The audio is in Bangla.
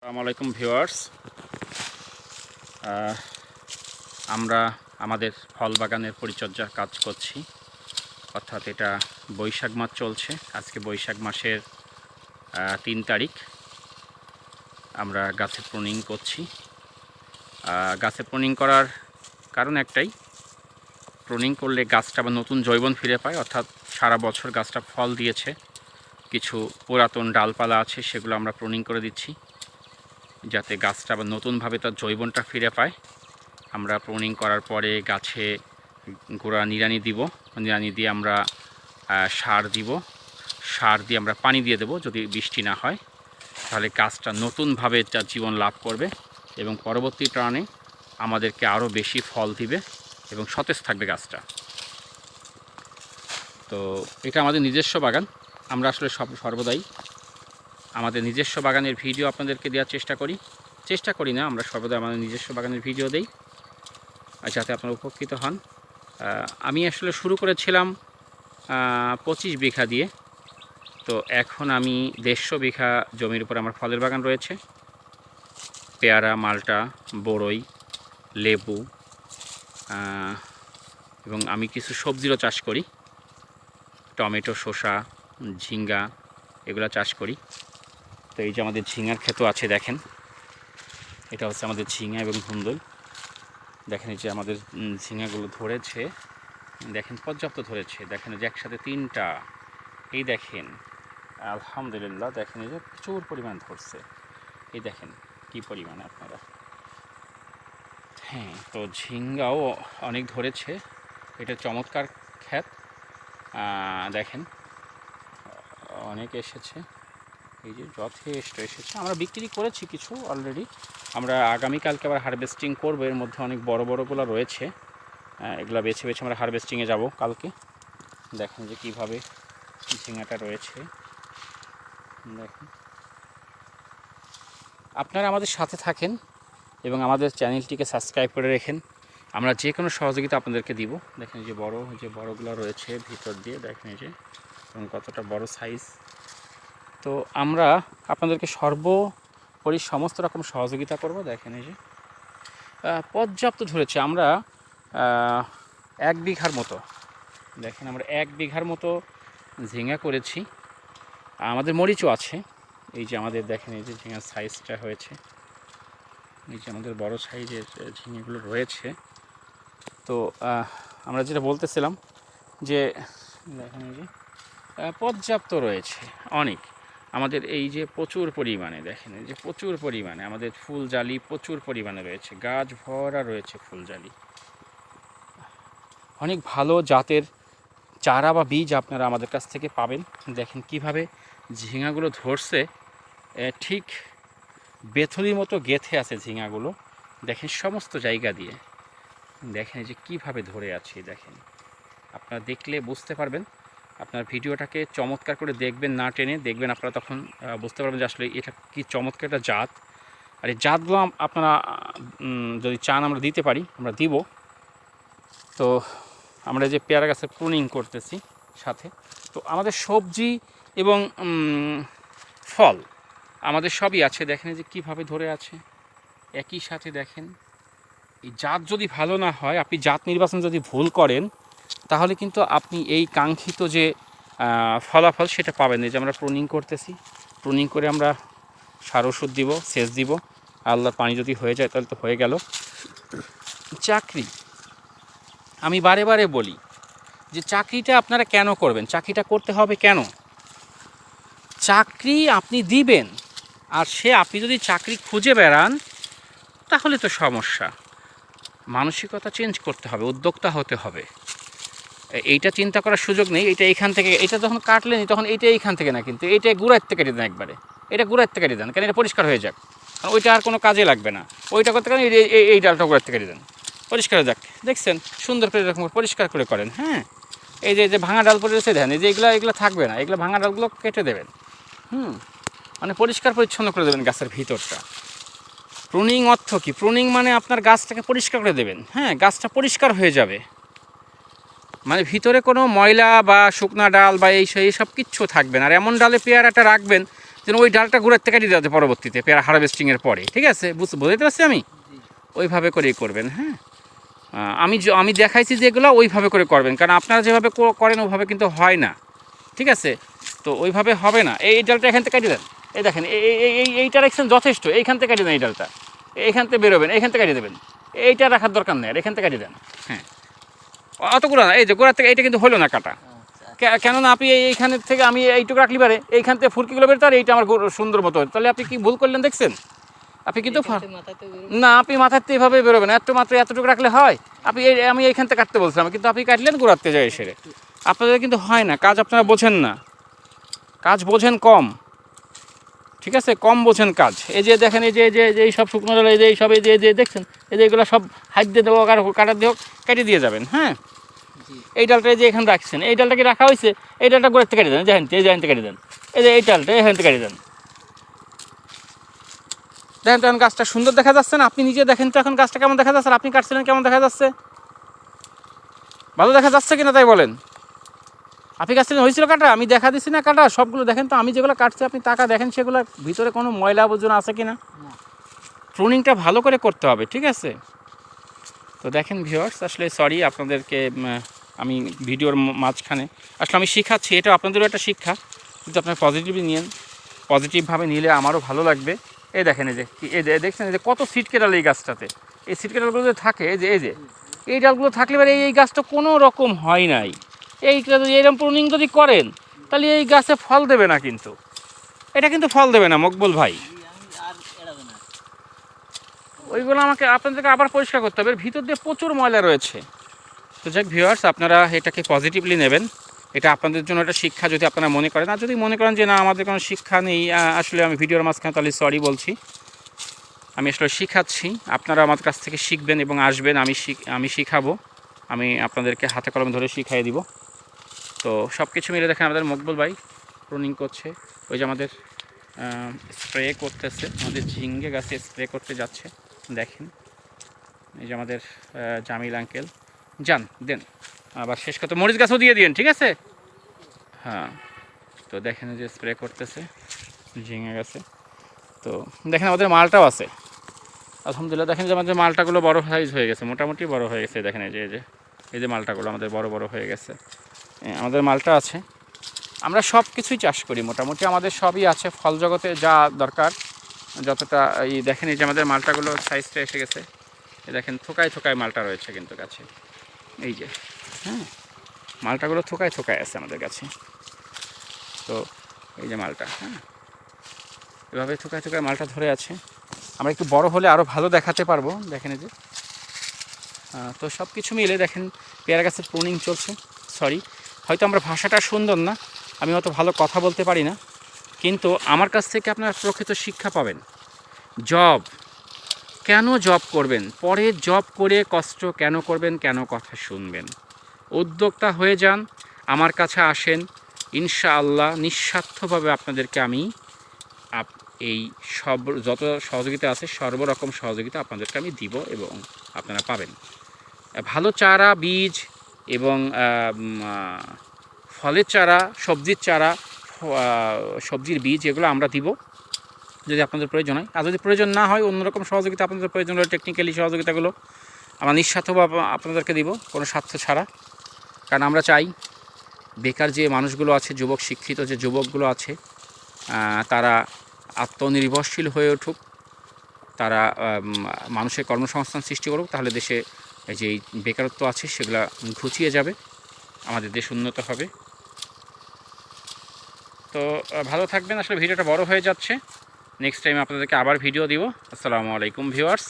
আসসালামু আলাইকুম ভিউয়ার্স, আমরা আমাদের ফল বাগানের পরিচর্যার কাজ করছি। অর্থাৎ এটা বৈশাখ মাস চলছে। আজকে বৈশাখ মাসের 3 তারিখ। আমরা গাছে প্রুনিং করছি। গাছে প্রুনিং করার কারণ একটাই, প্রুনিং করলে গাছটা আবার নতুন জৈবন ফিরে পায়। অর্থাৎ সারা বছর গাছটা ফল দিয়েছে, কিছু পুরাতন ডালপালা আছে, সেগুলো আমরা প্রুনিং করে দিচ্ছি যাতে গাছটা আবার নতুনভাবে তার জৈবনটা ফিরে পায়। আমরা প্রুনিং করার পরে গাছে গোড়া নিড়ানি দিব, নিড়ানি দিয়ে আমরা সার দিব, সার দিয়ে আমরা পানি দিয়ে দেব। যদি বৃষ্টি না হয় তাহলে গাছটা নতুনভাবে তার জীবন লাভ করবে এবং পরবর্তী টার্নে আমাদেরকে আরও বেশি ফল দিবে এবং সতেজ থাকবে গাছটা। তো এটা আমাদের নিজস্ব বাগান। আমরা আসলে সর্বদাই আমাদের নিজস্ব বাগানের ভিডিও আপনাদেরকে দেওয়ার চেষ্টা করি না, আমরা সর্বদা আমাদের নিজস্ব বাগানের ভিডিও দেই যাতে আপনারা উপকৃত হন। আমি আসলে শুরু করেছিলাম 25 বিঘা দিয়ে। তো এখন আমি 150 বিঘা জমির উপর আমার ফলের বাগান রয়েছে। পেয়ারা, মাল্টা, বড়ই, লেবু এবং আমি কিছু সবজিরও চাষ করি। টমেটো, শসা, ঝিঙ্গা এগুলো চাষ করি। তো এই যে আমাদের ঝিঙ্গার ক্ষেতও আছে, দেখেন এটা হচ্ছে আমাদের ঝিঙ্গা এবং ধুন্দুল। দেখেন এই যে আমাদের ঝিঙ্গাগুলো ধরেছে, দেখেন পর্যাপ্ত ধরেছে। দেখেন যে একসাথে 3টা, এই দেখেন আলহামদুলিল্লাহ। দেখেন এই যে প্রচুর পরিমাণ ধরছে, এই দেখেন কি পরিমাণে আপনারা। হ্যাঁ, তো ঝিঙ্গাও অনেক ধরেছে। এটা চমৎকার ক্ষেত, দেখেন অনেক এসেছে, এই যে যথেষ্ট এসেছে। আমরা বিক্রি করেছি কিছু অলরেডি। আমরা আগামীকালকে আবার হারভেস্টিং করবো। এর মধ্যে অনেক বড় বড়গুলো রয়েছে, এগুলো বেছে বেছে আমরা হারভেস্টিংয়ে যাব কালকে। দেখেন যে কীভাবে ঝিঙ্গাটা রয়েছে। দেখেন, আপনারা আমাদের সাথে থাকেন এবং আমাদের চ্যানেলটিকে সাবস্ক্রাইব করে রেখেন। আমরা যে কোনো সহযোগিতা আপনাদেরকে দিব। দেখেন যে বড়গুলো রয়েছে ভিতর দিয়ে, দেখেন এই যে এবং কতটা বড় সাইজ। তো আমরা আপনাদেরকে সর্বোপরি সমস্ত রকম সহযোগিতা করব। দেখেন এই যে পর্যাপ্ত ধরেছে। আমরা 1 বিঘার মতো, দেখেন আমরা 1 বিঘার মতো ঝিঙ্গা করেছি। আমাদের মরিচও আছে। এই যে আমাদের দেখেন এই যে ঝিঙ্গার সাইজটা হয়েছে, এই যে আমাদের বড় সাইজের ঝিঙেগুলো রয়েছে। তো আমরা যেটা বলতেছিলাম যে দেখেন এই যে পর্যাপ্ত রয়েছে অনেক আমাদের, এই যে প্রচুর পরিমাণে, দেখেন এই যে প্রচুর পরিমাণে আমাদের ফুলজালি প্রচুর পরিমাণে রয়েছে, গাছ ভরা রয়েছে ফুলজালি। অনেক ভালো জাতের চারা বা বীজ আপনারা আমাদের কাছ থেকে পাবেন। দেখেন কিভাবে ঝিঙাগুলো ধরছে, ঠিক বেথলির মতো গেঁথে আছে ঝিঙাগুলো। দেখেন সমস্ত জায়গা দিয়ে, দেখেন যে কিভাবে ধরে আছে। দেখেন আপনারা দেখলে বুঝতে পারবেন। আপনার ভিডিওটাকে চমৎকার করে দেখবেন, না টেনে দেখবেন, আপনারা তখন বুঝতে পারবেন যে আসলে এটা কি চমৎকার একটা জাত। আর এই জাতগুলো আপনারা যদি চান আমরা দিতে পারি, আমরা দিব। তো আমরা যে পেয়ারা গাছে প্রুনিং করতেছি সাথে, তো আমাদের সবজি এবং ফল আমাদের সবই আছে। দেখেন যে কীভাবে ধরে আছে একই সাথে। দেখেন এই জাত যদি ভালো না হয়, আপনি জাত নির্বাচন যদি ভুল করেন, তাহলে কিন্তু আপনি এই কাঙ্ক্ষিত যে ফলাফল সেটা পাবেন। এই যে আমরা প্রুনিং করতেছি, প্রুনিং করে আমরা সার ওষুধ দিব, সেচ দিব। আল্লাহর পানি যদি হয়ে যায় তাহলে তো হয়ে গেল। চাকরি, আমি বারে বারে বলি যে চাকরিটা আপনারা কেন করবেন, চাকরিটা করতে হবে কেন? চাকরি আপনি দিবেন, আর আপনি যদি চাকরি খুঁজে বেড়ান তাহলে তো সমস্যা। মানসিকতা চেঞ্জ করতে হবে, উদ্যোক্তা হতে হবে। এইটা চিন্তা করার সুযোগ নেই। এটা এইখান থেকে, এটা যখন কাটলেনি তখন এইটা এইখান থেকে না, কিন্তু এইটা গুঁড়ার থেকে কেটে দেন একবারে, এটা গুঁড়ার থেকে কেটে দেন, কেন এটা পরিষ্কার হয়ে যাক। কারণ ওইটা আর কোনো কাজে লাগবে না। ওইটা করতে কারণ এই ডালটা গুঁড়ার থেকে কেটে দেন, পরিষ্কার হয়ে যাক। দেখছেন সুন্দর করে এরকম পরিষ্কার করে করেন। হ্যাঁ, এই যে ভাঙা ডাল পড়ে রয়েছে, দেন এই যে এগুলো থাকবে না, এগুলো ভাঙা ডালগুলো কেটে দেবেন। মানে পরিষ্কার পরিচ্ছন্ন করে দেবেন গাছের ভিতরটা। প্রুনিং অর্থ কি? প্রুনিং মানে আপনার গাছটাকে পরিষ্কার করে দেবেন। হ্যাঁ, গাছটা পরিষ্কার হয়ে যাবে, মানে ভিতরে কোনো ময়লা বা শুকনা ডাল বা এই সব কিচ্ছু থাকবে না। আর এমন ডালে পেয়ারাটা রাখবেন যেন ওই ডালটা গোড়ার থেকে কেটে দেওয়া যায় পরবর্তীতে পেয়ারা হারভেস্টিংয়ের পরে, ঠিক আছে? বুঝতে পারছি আমি, ওইভাবে করেই করবেন। হ্যাঁ, আমি দেখাইছি যেগুলো ওইভাবে করে করবেন, কারণ আপনারা যেভাবে করেন ওইভাবে কিন্তু হয় না, ঠিক আছে? তো ওইভাবে হবে না। এই ডালটা এখান থেকে কেটে দেন, এই দেখেন এইটা রাখছেন যথেষ্ট, এইখান থেকে কেটে দেন, এই ডালটা এইখান থেকে বেরোবেন, এইখান থেকে কেটে দেবেন, এইটা রাখার দরকার নেই, আর এখান থেকে কেটে দেন। হ্যাঁ, অতগুলো না, এই যে গোড়ার থেকে এইটা কিন্তু হলো না কাটা, কেননা আপনি এইখানের থেকে আমি এইটুকু রাখলি পারে এইখান থেকে ফুরকিগুলো বেরোতে আর এইটা আমার সুন্দর মতো, তাহলে আপনি কি ভুল করলেন দেখছেন? আপনি কিন্তু না, আপনি মাথার থেকে এভাবে বেরোবেন, মাত্র এতটুকু রাখলে হয়? আমি এইখান থেকে কাটতে বলছিলাম, কিন্তু আপনি কাটলেন গোড়াতে যায় এসে, আপনাদের কিন্তু হয় না কাজ, আপনারা বোঝেন না, কাজ বোঝেন কম, ঠিক আছে? কম বোঝেন কাজ। এই যে দেখেন, এই যে এই সব শুকনো ডাল, এই যে সব, এই যে দেখছেন, এই যে এগুলো সব হাত দিয়ে দেবো আর কাটার দিয়ে হোক কেটে দিয়ে যাবেন। হ্যাঁ, এই ডালটা যে এখানে রাখছেন, এই ডালটা কি রাখা হয়েছে, এই ডালটা গোড়ার থেকে কেটে দেন, এই জাহান থেকে কেটে দেন, এই যে এই ডালটা এখান থেকে কেটে দেন। দেখেন তো এখন গাছটা সুন্দর দেখা যাচ্ছে না? আপনি নিজে দেখেন তো এখন গাছটা কেমন দেখা যাচ্ছে, আর আপনি কাটছিলেন কেমন দেখা যাচ্ছে? ভালো দেখা যাচ্ছে কিনা তাই বলেন? আপনি কাটছিলেন, হয়েছিল কাটা? আমি দেখা দিচ্ছি না কাটা সবগুলো? দেখেন তো আমি যেগুলো কাটছি আপনি টাকা দেখেন সেগুলোর ভিতরে কোনো ময়লা আবর্জনা আছে কিনা। প্রুনিংটা ভালো করে করতে হবে, ঠিক আছে? তো দেখেন ভিউয়ার্স, আসলে সরি আপনাদেরকে, আমি ভিডিওর মাঝখানে আসলে আমি শিখাচ্ছি, এটা আপনাদেরও একটা শিক্ষা, কিন্তু আপনারা পজিটিভলি নিন, পজিটিভভাবে নিলে আমারও ভালো লাগবে। এই দেখেন, এই যে দেখছেন, এই যে কত সিটকে ডাল এই গাছটাতে, এই সিটকে ডালগুলো যে থাকে, এই ডালগুলো থাকলে এবার এই গাছটা কোনো রকম হয় নাই। এইরকম প্রুনিং যদি করেন তাহলে এই গাছে ফল দেবে না, কিন্তু এটা কিন্তু ফল দেবে না মকবুল ভাই। ওইগুলো আমাকে আপনাদেরকে আবার পরিষ্কার করতে হবে, এর ভিতর দিয়ে প্রচুর ময়লা রয়েছে। তো যাক ভিউয়ার্স, আপনারা এটাকে পজিটিভলি নেবেন, এটা আপনাদের জন্য একটা শিক্ষা যদি আপনারা মনে করেন। আর যদি মনে করেন যে না আমাদের কোনো শিক্ষা নেই, আসলে আমি ভিডিওর মাঝখানে তাহলে সরি বলছি, আমি আসলে শিখাচ্ছি, আপনারা আমার কাছ থেকে শিখবেন এবং আসবেন, আমি শিখাবো, আমি আপনাদেরকে হাতে কলমে ধরে শিখিয়ে দিব। তো সব কিছু মিলে দেখেন আমাদের মকবুল ভাই প্রুনিং করছে, ওই যে আমাদের স্প্রে করতেছে, আমাদের ঝিঙ্গে গাছে স্প্রে করতে যাচ্ছে, দেখেন এই যে আমাদের জামিল আঙ্কেল, যান দেন, আবার শেষ কথা মরিচ গাছও দিয়ে দিন, ঠিক আছে? হ্যাঁ, তো দেখেন যে স্প্রে করতেছে ঝিঙে গাছে। তো দেখেন আমাদের মালটাও আছে আলহামদুলিল্লাহ, দেখেন যে আমাদের মালটাগুলো বড় সাইজ হয়ে গেছে, মোটামুটি বড় হয়ে গেছে। দেখেন এই যে মালটাগুলো আমাদের বড় বড় হয়ে গেছে, আমাদের মালটা আছে। আমরা সব কিছুই চাষ করি মোটামুটি, আমাদের সবই আছে, ফল জগতে যা দরকার যতটা। এই দেখেন এই যে আমাদের মালটাগুলো সাইজটা এসে গেছে, দেখেন থোকায় থোকায় মালটা রয়েছে কিন্তু গাছে, এই যে হ্যাঁ, মালটাগুলো থোকায় থোকায় আছে আমাদের কাছে। তো এই যে মালটা, হ্যাঁ, এভাবে থোকায় থোকায় মালটা ধরে আছে। আমরা একটু বড় হলে আরও ভালো দেখাতে পারবো, দেখেন এই যে। তো সব কিছু মিলে দেখেন পেয়ারা গাছের প্রুনিং চলছে। সরি, হয়তো আমরা ভাষাটা সুন্দর না, আমি হয়তো ভালো কথা বলতে পারি না, কিন্তু আমার কাছ থেকে আপনারা প্রকৃত শিক্ষা পাবেন। কেন জব করবেন, পরে জব করে কষ্ট কেন করবেন, কেন কথা শুনবেন? উদ্যোক্তা হয়ে যান, আমার কাছে আসেন, ইনশাআল্লাহ নিঃস্বার্থভাবে আপনাদেরকে আমি এই যত সহযোগিতা আছে সর্বরকম সহযোগিতা আপনাদেরকে আমি দিব এবং আপনারা পাবেন। ভালো চারা, বীজ এবং ফলের চারা, সবজির চারা, সবজির বীজ এগুলো আমরা দিব যদি আপনাদের প্রয়োজন হয়। আর যদি প্রয়োজন না হয়, অন্যরকম সহযোগিতা আপনাদের প্রয়োজন হলে টেকনিক্যালি সহযোগিতাগুলো আমরা নিঃস্বার্থভাবে আপনাদেরকে দিব, কোনো স্বার্থ ছাড়া। কারণ আমরা চাই বেকার যে মানুষগুলো আছে, যুবক শিক্ষিত যে যুবকগুলো আছে, তারা আত্মনির্ভরশীল হয়ে উঠুক, তারা মানুষের কর্মসংস্থান সৃষ্টি করুক, তাহলে দেশে যে বেকারত্ব আছে সেগুলো ঘুচিয়ে যাবে, আমাদের দেশ উন্নত হবে। তো ভালো থাকবেন, আসলে ভিডিওটা বড় হয়ে যাচ্ছে, নেক্সট টাইম আপনাদেরকে আবার ভিডিও দিব। আসসালামু আলাইকুম ভিউয়ার্স।